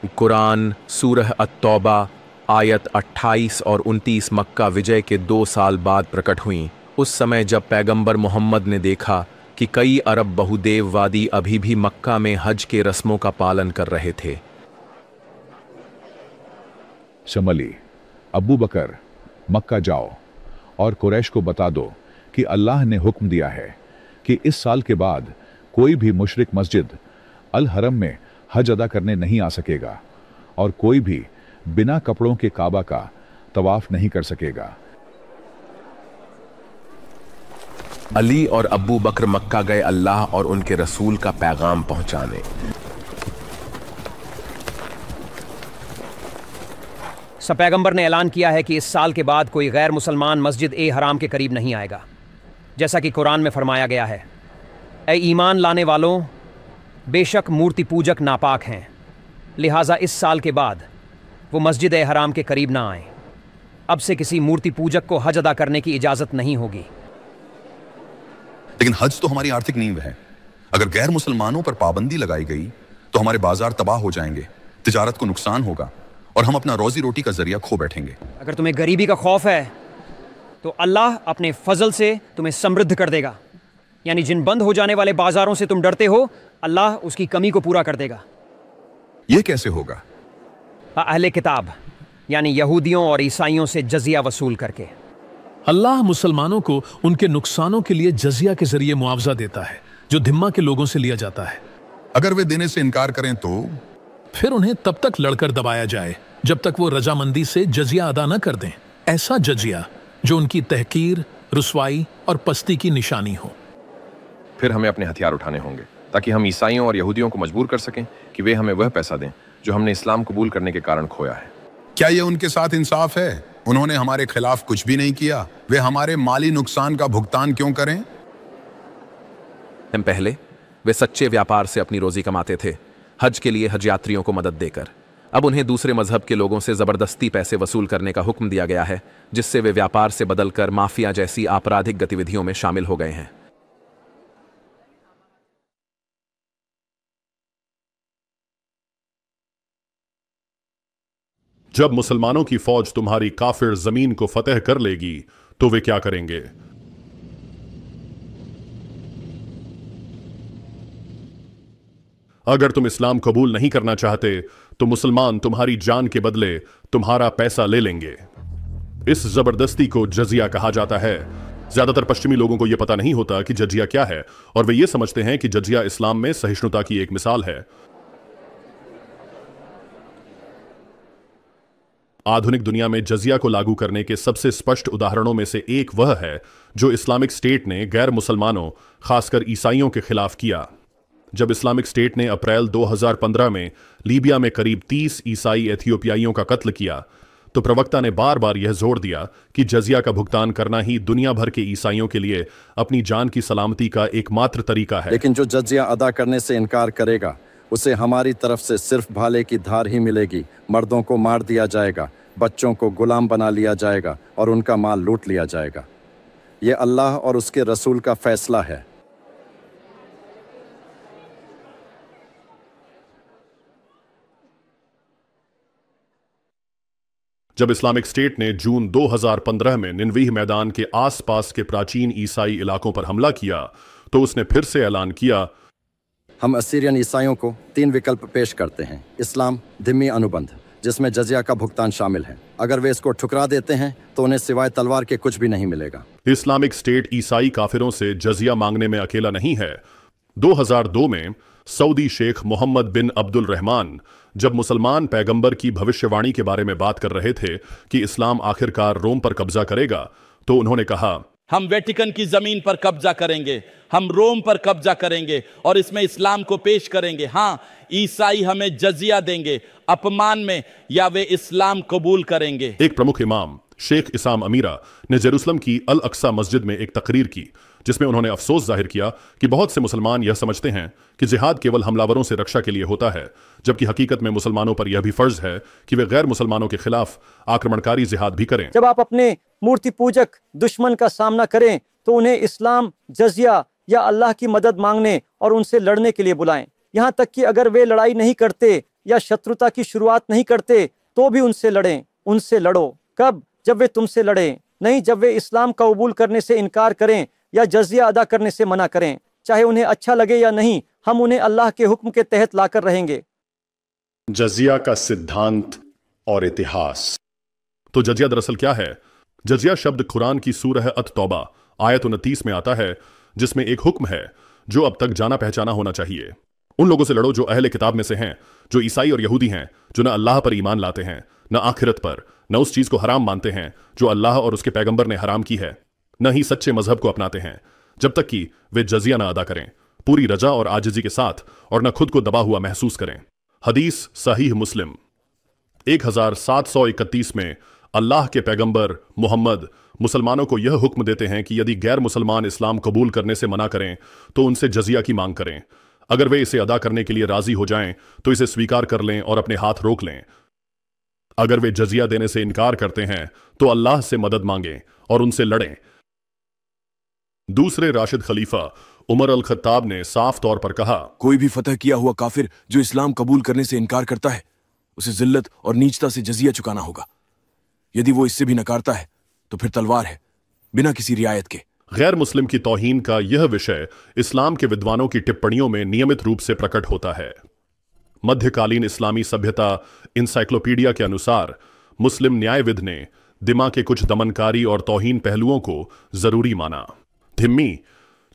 कुरान सूरह अत-तौबा आयत 28 और 29 मक्का विजय के 2 साल बाद प्रकट हुईं। उस समय जब पैगंबर मोहम्मद ने देखा कि कई अरब बहुदेववादी अभी भी मक्का में हज के रस्मों का पालन कर रहे थे। शमली, अबू बकर, मक्का जाओ और कुरैश को बता दो कि अल्लाह ने हुक्म दिया है कि इस साल के बाद कोई भी मुशरिक मस्जिद अल हरम में हज अदा करने नहीं आ सकेगा और कोई भी बिना कपड़ों के काबा का तवाफ नहीं कर सकेगा। अली और अबू बकर मक्का गए अल्लाह और उनके रसूल का पैगाम पहुंचाने। पैगंबर ने ऐलान किया है कि इस साल के बाद कोई गैर मुसलमान मस्जिद ए हराम के करीब नहीं आएगा, जैसा कि कुरान में फरमाया गया है, ए ईमान लाने वालों, बेशक मूर्ति पूजक नापाक हैं, लिहाजा इस साल के बाद वो मस्जिद ए हराम के करीब ना आए। अब से किसी मूर्ति पूजक को हज अदा करने की इजाजत नहीं होगी। लेकिन हज तो हमारी आर्थिक नींव है। अगर गैर मुसलमानों पर पाबंदी लगाई गई तो हमारे बाजार तबाह हो जाएंगे, तिजारत को नुकसान होगा और हम अपना रोजी रोटी का जरिया खो बैठेंगे। अगर तुम्हें गरीबी का खौफ है तो अल्लाह अपने फजल से तुम्हें समृद्ध कर देगा, यानी जिन बंद हो जाने वाले बाजारों से तुम डरते हो, अल्लाह उसकी कमी को पूरा कर देगा। यह कैसे होगा? अहले किताब यानी यहूदियों और ईसाइयों से जजिया वसूल करके। अल्लाह मुसलमानों को उनके नुकसानों के लिए जजिया के जरिए मुआवजा देता है जो धिम्मा के लोगों से लिया जाता है। अगर वे देने से इनकार करें तो फिर उन्हें तब तक लड़कर दबाया जाए जब तक वो रजामंदी से जजिया अदा न कर दें, ऐसा जजिया जो उनकी तहकीर, रुसवाई और पस्ती की निशानी हो। फिर हमें अपने हथियार उठाने होंगे ताकि हम ईसाइयों और यहूदियों को मजबूर कर सकें कि वे हमें वह पैसा दें जो हमने इस्लाम कबूल करने के कारण खोया है। क्या यह उनके साथ इंसाफ है? उन्होंने हमारे खिलाफ कुछ भी नहीं किया, वे हमारे माली नुकसान का भुगतान क्यों करें? पहले वे सच्चे व्यापार से अपनी रोजी कमाते थे, हज के लिए हज यात्रियों को मदद देकर। अब उन्हें दूसरे मजहब के लोगों से जबरदस्ती पैसे वसूल करने का हुक्म दिया गया है, जिससे वे व्यापार से बदलकर माफिया जैसी आपराधिक गतिविधियों में शामिल हो गए हैं। जब मुसलमानों की फौज तुम्हारी काफिर जमीन को फतह कर लेगी तो वे क्या करेंगे? अगर तुम इस्लाम कबूल नहीं करना चाहते तो मुसलमान तुम्हारी जान के बदले तुम्हारा पैसा ले लेंगे। इस जबरदस्ती को जजिया कहा जाता है। ज्यादातर पश्चिमी लोगों को यह पता नहीं होता कि जजिया क्या है और वे ये समझते हैं कि जजिया इस्लाम में सहिष्णुता की एक मिसाल है। आधुनिक दुनिया में जजिया को लागू करने के सबसे स्पष्ट उदाहरणों में से एक वह है जो इस्लामिक स्टेट ने गैर मुसलमानों, खासकर ईसाइयों के खिलाफ किया। जब इस्लामिक स्टेट ने अप्रैल 2015 में लीबिया में करीब 30 ईसाई एथियोपियाइयों का कत्ल किया, तो प्रवक्ता ने बार बार यह जोर दिया कि जजिया का भुगतान करना ही दुनिया भर के ईसाइयों के लिए अपनी जान की सलामती का एकमात्र तरीका है। लेकिन जो जजिया अदा करने से इनकार करेगा उसे हमारी तरफ से सिर्फ भाले की धार ही मिलेगी। मर्दों को मार दिया जाएगा, बच्चों को गुलाम बना लिया जाएगा और उनका माल लूट लिया जाएगा। यह अल्लाह और उसके रसूल का फैसला है। जब इस्लामिक स्टेट ने जून 2015 में निनवीह मैदान के आसपास के प्राचीन ईसाई इलाकों पर हमला किया, तो उसने फिर से ऐलान किया, हम असीरियन ईसाइयों को 3 विकल्प पेश करते हैं। इस्लाम धिम्मी अनुबंध जिसमें जजिया का भुगतान शामिल है। अगर वे इसको ठुकरा देते हैं तो उन्हें सिवाय तलवार के कुछ भी नहीं मिलेगा। इस्लामिक स्टेट ईसाई काफिरों से जजिया मांगने में अकेला नहीं है। 2002 में सऊदी शेख मोहम्मद बिन अब्दुल रहमान जब मुसलमान पैगंबर की भविष्यवाणी के बारे में बात कर रहे थे कि इस्लाम आखिरकार रोम पर कब्जा करेगा, तो उन्होंने कहा, हम वेटिकन की जमीन पर कब्जा करेंगे, हम रोम पर कब्जा करेंगे और इसमें इस्लाम को पेश करेंगे। हाँ, ईसाई हमें जजिया देंगे अपमान में या वे इस्लाम कबूल करेंगे। एक प्रमुख इमाम शेख इसाम अमीरा ने जेरूसलम की अल अक्सा मस्जिद में एक तकरीर की जिसमें उन्होंने अफसोस जाहिर किया कि बहुत से मुसलमान यह समझते हैं कि जिहाद केवल हमलावरों से रक्षा के लिए होता है, जबकि हकीकत में मुसलमानों पर यह भी फर्ज है कि वे गैर मुसलमानों के खिलाफ आक्रमणकारी जिहाद भी करें। जब आप अपने मूर्ति पूजक दुश्मन का सामना करें तो उन्हें इस्लाम, जजिया या अल्लाह की मदद मांगने और उनसे लड़ने के लिए बुलाएं। यहाँ तक कि अगर वे लड़ाई नहीं करते या शत्रुता की शुरुआत नहीं करते तो भी उनसे लड़ें। उनसे लड़ो। कब? जब वे तुमसे लड़ें, नहीं जब वे इस्लाम का कबूल करने से इनकार करें या जजिया अदा करने से मना करें। चाहे उन्हें अच्छा लगे या नहीं, हम उन्हें अल्लाह के हुक्म के तहत लाकर रहेंगे। जजिया का सिद्धांत और इतिहास। तो जजिया दरअसल क्या है? जजिया शब्द कुरान की सूरह अत-तौबा आयत 29 में आता है, जिसमें एक हुक्म है जो अब तक जाना पहचाना होना चाहिए। उन लोगों से लड़ो जो अहले किताब में से हैं, जो ईसाई और यहूदी हैं, जो न अल्लाह पर ईमान लाते हैं, न आखिरत पर, न उस चीज को हराम मानते हैं जो अल्लाह और उसके पैगंबर ने हराम की है, न ही सच्चे मजहब को अपनाते हैं, जब तक कि वे जजिया न अदा करें पूरी रजा और आजिजी के साथ, और न खुद को दबा हुआ महसूस करें। हदीस सहीह मुस्लिम 1731 में अल्लाह के पैगंबर मोहम्मद मुसलमानों को यह हुक्म देते हैं कि यदि गैर मुसलमान इस्लाम कबूल करने से मना करें तो उनसे जजिया की मांग करें। अगर वे इसे अदा करने के लिए राजी हो जाएं तो इसे स्वीकार कर लें और अपने हाथ रोक लें। अगर वे जजिया देने से इनकार करते हैं तो अल्लाह से मदद मांगें और उनसे लड़ें। दूसरे राशिद खलीफा उमर अल खत्ताब ने साफ तौर पर कहा, कोई भी फतह किया हुआ काफिर जो इस्लाम कबूल करने से इनकार करता है, उसे जिल्लत और नीचता से जजिया चुकाना होगा। यदि वो इससे भी नकारता है तो फिर तलवार है, बिना किसी रियायत के। गैर मुस्लिम की तौहीन का यह विषय इस्लाम के विद्वानों की टिप्पणियों में नियमित रूप से प्रकट होता है। मध्यकालीन इस्लामी सभ्यता इंसाइक्लोपीडिया के अनुसार मुस्लिम न्यायविद ने दिमा के कुछ दमनकारी और तौहीन पहलुओं को जरूरी माना। धिम्मी,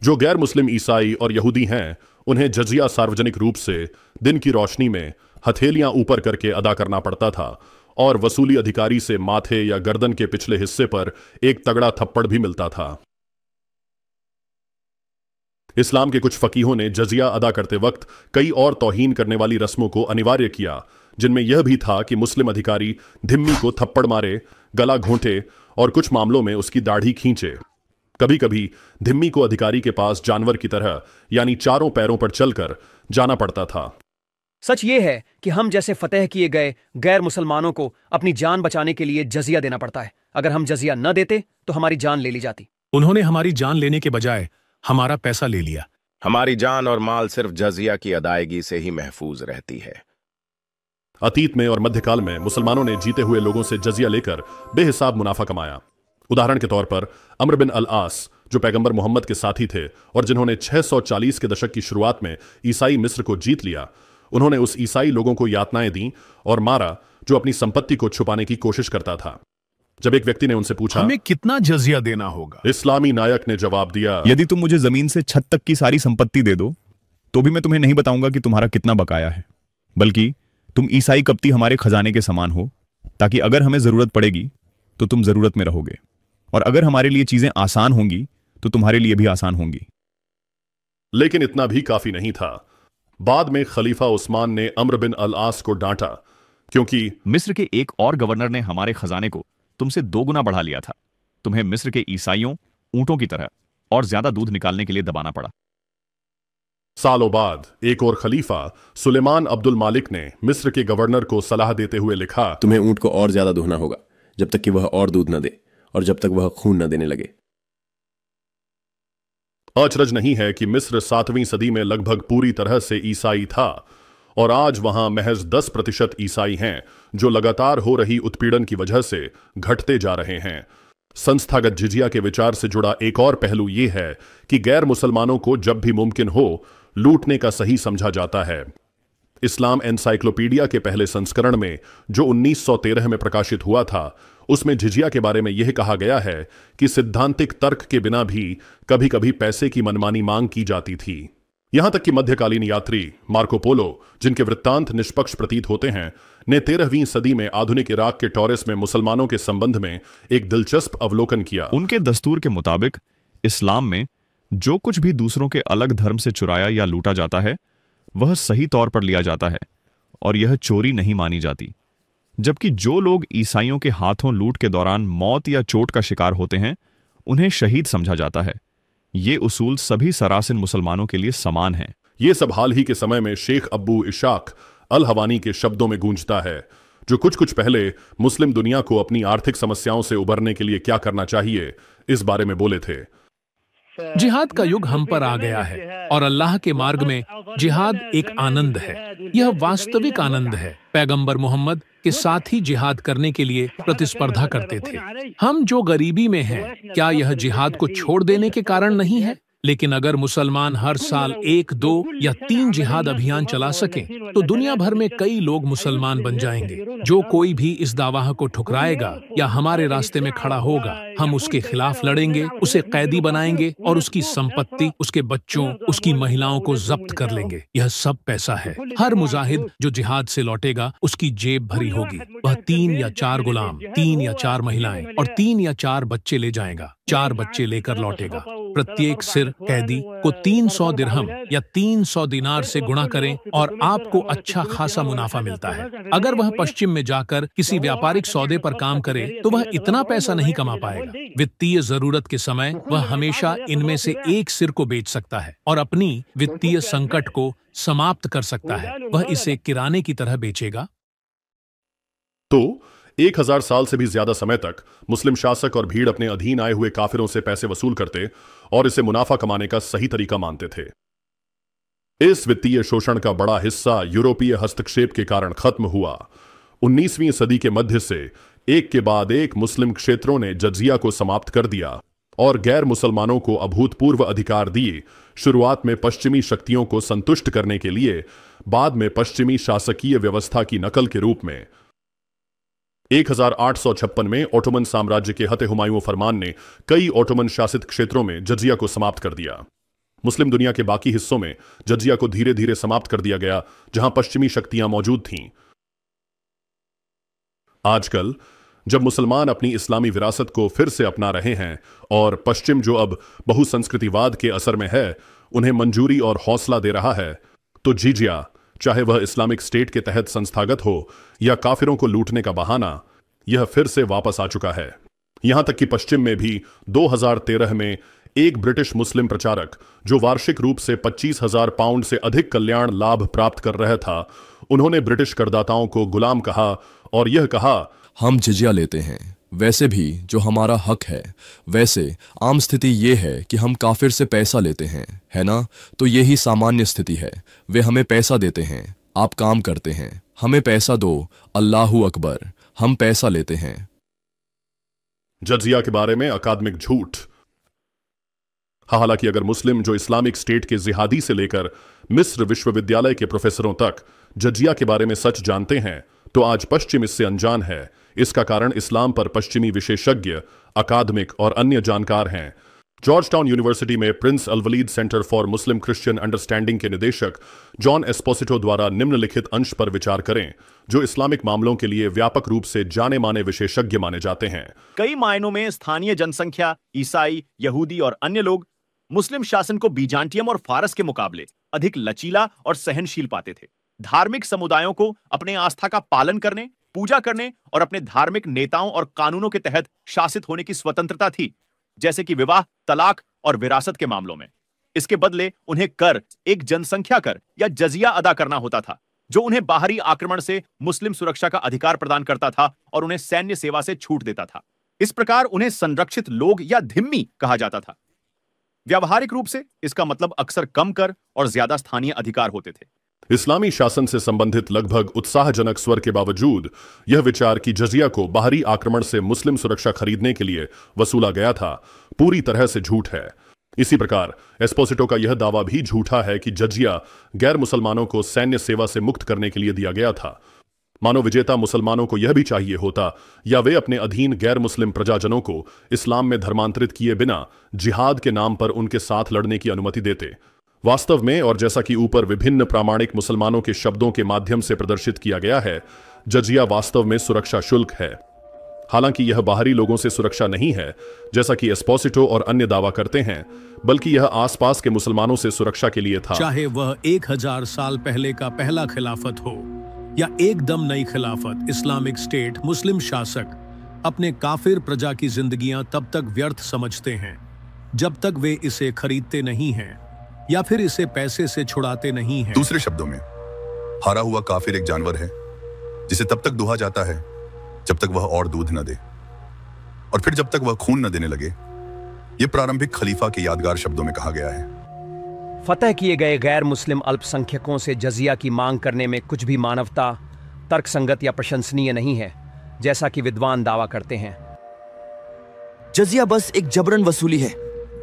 जो गैर मुस्लिम ईसाई और यहूदी हैं, उन्हें जजिया सार्वजनिक रूप से दिन की रोशनी में हथेलियां ऊपर करके अदा करना पड़ता था और वसूली अधिकारी से माथे या गर्दन के पिछले हिस्से पर एक तगड़ा थप्पड़ भी मिलता था। इस्लाम के कुछ फकीहों ने जजिया अदा करते वक्त कई और तौहीन करने वाली रस्मों को अनिवार्य किया, जिनमें यह भी था कि मुस्लिम अधिकारी धिम्मी को थप्पड़ मारे, गला घोंटे और कुछ मामलों में उसकी दाढ़ी खींचे। कभी कभी धिम्मी को अधिकारी के पास जानवर की तरह यानी चारों पैरों पर चलकर जाना पड़ता था। सच ये है कि हम जैसे फतेह किए गए गैर मुसलमानों को अपनी जान बचाने के लिए जजिया देना पड़ता है। अगर हम जजिया न देते तो हमारी जान ले ली जाती। उन्होंने हमारी जान लेने के बजाय हमारा पैसा ले लिया। हमारी जान और माल सिर्फ जजिया की अदायगी से ही महफूज रहती है। अतीत में और मध्यकाल में मुसलमानों ने जीते हुए लोगों से जजिया लेकर बेहिसाब मुनाफा कमाया। उदाहरण के तौर पर अम्र बिन अल आस, जो पैगंबर मोहम्मद के साथी थे और जिन्होंने 640 के दशक की शुरुआत में ईसाई मिस्र को जीत लिया, उन्होंने उस ईसाई लोगों को यातनाएं दी और मारा जो अपनी संपत्ति को छुपाने की कोशिश करता था। जब एक व्यक्ति ने उनसे पूछा, हमें कितना जजिया देना होगा, इस्लामी नायक ने जवाब दिया, यदि तुम मुझे जमीन से छत तक की सारी संपत्ति दे दो तो भी मैं तुम्हें नहीं बताऊंगा कि तुम्हारा कितना बकाया है, बल्कि तुम ईसाई कप्ती हमारे खजाने के समान हो, ताकि अगर हमें जरूरत पड़ेगी तो तुम जरूरत में रहोगे, और अगर हमारे लिए चीजें आसान होंगी तो तुम्हारे लिए भी आसान होंगी। लेकिन इतना भी काफी नहीं था। बाद में खलीफा उस्मान ने अम्र बिन अल आस को डांटा, क्योंकि मिस्र के एक और गवर्नर ने हमारे खजाने को तुमसे 2 गुना बढ़ा लिया था। तुम्हें मिस्र के ईसाइयों ऊंटों की तरह और ज्यादा दूध निकालने के लिए दबाना पड़ा। सालों बाद एक और खलीफा सुलेमान अब्दुल मालिक ने मिस्र के गवर्नर को सलाह देते हुए लिखा, तुम्हें ऊंट को और ज्यादा दुहना होगा जब तक कि वह और दूध न दे और जब तक वह खून न देने लगे। अचरज नहीं है कि मिस्र 7वीं सदी में लगभग पूरी तरह से ईसाई था और आज वहां महज 10% ईसाई हैं, जो लगातार हो रही उत्पीड़न की वजह से घटते जा रहे हैं। संस्थागत जिजिया के विचार से जुड़ा एक और पहलू यह है कि गैर मुसलमानों को जब भी मुमकिन हो लूटने का सही समझा जाता है। इस्लाम एनसाइक्लोपीडिया के पहले संस्करण में, जो 1913 में प्रकाशित हुआ था, उसमें जिजिया के बारे में यह कहा गया है कि सिद्धांतिक तर्क के बिना भी कभी कभी पैसे की मनमानी मांग की जाती थी। यहां तक कि मध्यकालीन यात्री मार्को पोलो, जिनके वृत्तांत निष्पक्ष प्रतीत होते हैं, ने 13वीं सदी में आधुनिक इराक के टॉरेस में मुसलमानों के संबंध में एक दिलचस्प अवलोकन किया। उनके दस्तूर के मुताबिक इस्लाम में जो कुछ भी दूसरों के अलग धर्म से चुराया या लूटा जाता है वह सही तौर पर लिया जाता है और यह चोरी नहीं मानी जाती, जबकि जो लोग ईसाइयों के हाथों लूट के दौरान मौत या चोट का शिकार होते हैं उन्हें शहीद समझा जाता है। ये उसूल सभी सरासिन मुसलमानों के लिए समान है। ये सब हाल ही के समय में शेख अब्बू इशाक अल हवानी के शब्दों में गूंजता है, जो कुछ पहले मुस्लिम दुनिया को अपनी आर्थिक समस्याओं से उबरने के लिए क्या करना चाहिए इस बारे में बोले थे। जिहाद का युग हम पर आ गया है और अल्लाह के मार्ग में जिहाद एक आनंद है, यह वास्तविक आनंद है। पैगंबर मोहम्मद के साथ ही जिहाद करने के लिए प्रतिस्पर्धा करते थे। हम जो गरीबी में हैं, क्या यह जिहाद को छोड़ देने के कारण नहीं है? लेकिन अगर मुसलमान हर साल 1, 2 या 3 जिहाद अभियान चला सकें, तो दुनिया भर में कई लोग मुसलमान बन जाएंगे। जो कोई भी इस दावा को ठुकराएगा या हमारे रास्ते में खड़ा होगा, हम उसके खिलाफ लड़ेंगे, उसे कैदी बनाएंगे और उसकी संपत्ति, उसके बच्चों, उसकी महिलाओं को जब्त कर लेंगे। यह सब पैसा है। हर मुजाहिद जो जिहाद से लौटेगा, उसकी जेब भरी होगी। वह 3 या 4 गुलाम, 3 या 4 महिलाएं और 3 या 4 बच्चे ले जाएगा। 4 बच्चे लेकर लौटेगा। प्रत्येक सिर कैदी को 300 दिरहम या 300 दिनार से गुणा करें और आपको अच्छा खासा मुनाफा मिलता है। अगर वह पश्चिम में जाकर किसी व्यापारिक सौदे पर काम करे, तो वह इतना पैसा नहीं कमा पाएगा। वित्तीय जरूरत के समय वह हमेशा इनमें से एक सिर को बेच सकता है और अपनी वित्तीय संकट को समाप्त कर सकता है। वह इसे किराने की तरह बेचेगा। तो 1000 साल से भी ज्यादा समय तक मुस्लिम शासक और भीड़ अपने अधीन आए हुए काफिरों से पैसे वसूल करते और इसे मुनाफा कमाने का सही तरीका मानते थे। इस वित्तीय शोषण का बड़ा हिस्सा यूरोपीय हस्तक्षेप के कारण खत्म हुआ। 19वीं सदी के मध्य से एक के बाद एक मुस्लिम क्षेत्रों ने जजिया को समाप्त कर दिया और गैर मुसलमानों को अभूतपूर्व अधिकार दिए। शुरुआत में पश्चिमी शक्तियों को संतुष्ट करने के लिए, बाद में पश्चिमी शासकीय व्यवस्था की नकल के रूप में। 1856 में ओटोमन साम्राज्य के हते हुमायूं फरमान ने कई ओटोमन शासित क्षेत्रों में जजिया को समाप्त कर दिया। मुस्लिम दुनिया के बाकी हिस्सों में जजिया को धीरे धीरे समाप्त कर दिया गया, जहां पश्चिमी शक्तियां मौजूद थीं। आजकल जब मुसलमान अपनी इस्लामी विरासत को फिर से अपना रहे हैं और पश्चिम, जो अब बहुसंस्कृतिवाद के असर में है, उन्हें मंजूरी और हौसला दे रहा है, तो जिजिया, चाहे वह इस्लामिक स्टेट के तहत संस्थागत हो या काफिरों को लूटने का बहाना, यह फिर से वापस आ चुका है। यहां तक कि पश्चिम में भी 2013 में एक ब्रिटिश मुस्लिम प्रचारक, जो वार्षिक रूप से 25,000 पाउंड से अधिक कल्याण लाभ प्राप्त कर रहा था, उन्होंने ब्रिटिश करदाताओं को गुलाम कहा और यह कहा, हम जिजिया लेते हैं, वैसे भी जो हमारा हक है। वैसे आम स्थिति ये है कि हम काफिर से पैसा लेते हैं, है ना? तो यही सामान्य स्थिति है। वे हमें पैसा देते हैं, आप काम करते हैं, हमें पैसा दो, अल्लाहू अकबर, हम पैसा लेते हैं। जजिया के बारे में अकादमिक झूठ। हालांकि अगर मुस्लिम जो इस्लामिक स्टेट के जिहादी से लेकर मिस्र विश्वविद्यालय के प्रोफेसरों तक जजिया के बारे में सच जानते हैं, तो आज पश्चिम इससे अनजान है। इसका कारण इस्लाम पर पश्चिमी विशेषज्ञ, अकादमिक और अन्य जानकार हैं। जॉर्ज टाउन यूनिवर्सिटी में prince Alwaleed centre for Muslim Christian understanding के निदेशक जॉन एस्पोसिटो द्वारा निम्नलिखित अंश पर विचार करें, जो इस्लामिक मामलों के लिए व्यापक रूप से जाने माने विशेषज्ञ माने जाते हैं। कई मायनों में स्थानीय जनसंख्या, ईसाई, यहूदी और अन्य लोग मुस्लिम शासन को बीजांटियम और फारस के मुकाबले अधिक लचीला और सहनशील पाते थे। धार्मिक समुदायों को अपने आस्था का पालन करने, पूजा करने और अपने धार्मिक नेताओं और कानूनों के तहत शासित होने की स्वतंत्रता थी, जैसे कि विवाह, तलाक और विरासत के मामलों में। इसके बदले उन्हें कर, एक जनसंख्या कर या जजिया अदा करना होता था, जो उन्हें बाहरी आक्रमण से मुस्लिम सुरक्षा का अधिकार प्रदान करता था और उन्हें सैन्य सेवा से छूट देता था। इस प्रकार उन्हें संरक्षित लोग या धिम्मी कहा जाता था। व्यावहारिक रूप से इसका मतलब अक्सर कम कर और ज्यादा स्थानीय अधिकार होते थे। इस्लामी शासन से संबंधित लगभग उत्साहजनक स्वर के बावजूद यह विचार कि जजिया को बाहरी आक्रमण से मुस्लिम सुरक्षा खरीदने के लिए वसूला गया था, पूरी तरह से झूठ है। इसी प्रकार एस्पोसिटो का यह दावा भी झूठा है कि जजिया गैर मुसलमानों को सैन्य सेवा से मुक्त करने के लिए दिया गया था। मानो विजेता मुसलमानों को यह भी चाहिए होता, या वे अपने अधीन गैर मुस्लिम प्रजाजनों को इस्लाम में धर्मांतरित किए बिना जिहाद के नाम पर उनके साथ लड़ने की अनुमति देते। वास्तव में, और जैसा कि ऊपर विभिन्न प्रामाणिक मुसलमानों के शब्दों के माध्यम से प्रदर्शित किया गया है, जजिया वास्तव में सुरक्षा शुल्क है। हालांकि यह बाहरी लोगों से सुरक्षा नहीं है, जैसा कि एस्पोसिटो और अन्य दावा करते हैं, बल्कि यह आसपास के मुसलमानों से सुरक्षा के लिए था। चाहे वह 1000 साल पहले का पहला खिलाफत हो या एकदम नई खिलाफत, इस्लामिक स्टेट, मुस्लिम शासक अपने काफिर प्रजा की जिंदगियां तब तक व्यर्थ समझते हैं जब तक वे इसे खरीदते नहीं हैं या फिर इसे पैसे से छुड़ाते नहीं हैं। दूसरे शब्दों में, हारा हुआ काफिर एक जानवर है जिसे तब तक दुहा जाता है जब तक वह और दूध न दे, और फिर जब तक वह खून न देने लगे। यह प्रारंभिक खलीफा के यादगार शब्दों में कहा गया है। फतह किए गए गैर मुस्लिम अल्पसंख्यकों से जजिया की मांग करने में कुछ भी मानवता, तर्कसंगत या प्रशंसनीय नहीं है, जैसा कि विद्वान दावा करते हैं। जजिया बस एक जबरन वसूली है।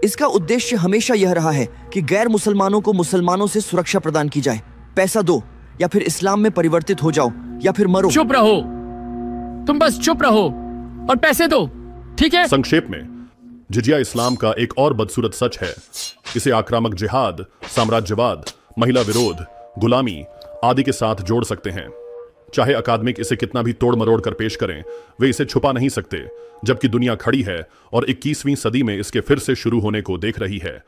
इसका उद्देश्य हमेशा यह रहा है कि गैर मुसलमानों को मुसलमानों से सुरक्षा प्रदान की जाए। पैसा दो या फिर इस्लाम में परिवर्तित हो जाओ या फिर मरो। चुप रहो, तुम बस चुप रहो और पैसे दो, ठीक है? संक्षेप में, जिजिया इस्लाम का एक और बदसूरत सच है। इसे आक्रामक जिहाद, साम्राज्यवाद, महिला विरोध, गुलामी आदि के साथ जोड़ सकते हैं। चाहे अकादमिक इसे कितना भी तोड़ मरोड़ कर पेश करें, वे इसे छुपा नहीं सकते, जबकि दुनिया खड़ी है और 21वीं सदी में इसके फिर से शुरू होने को देख रही है।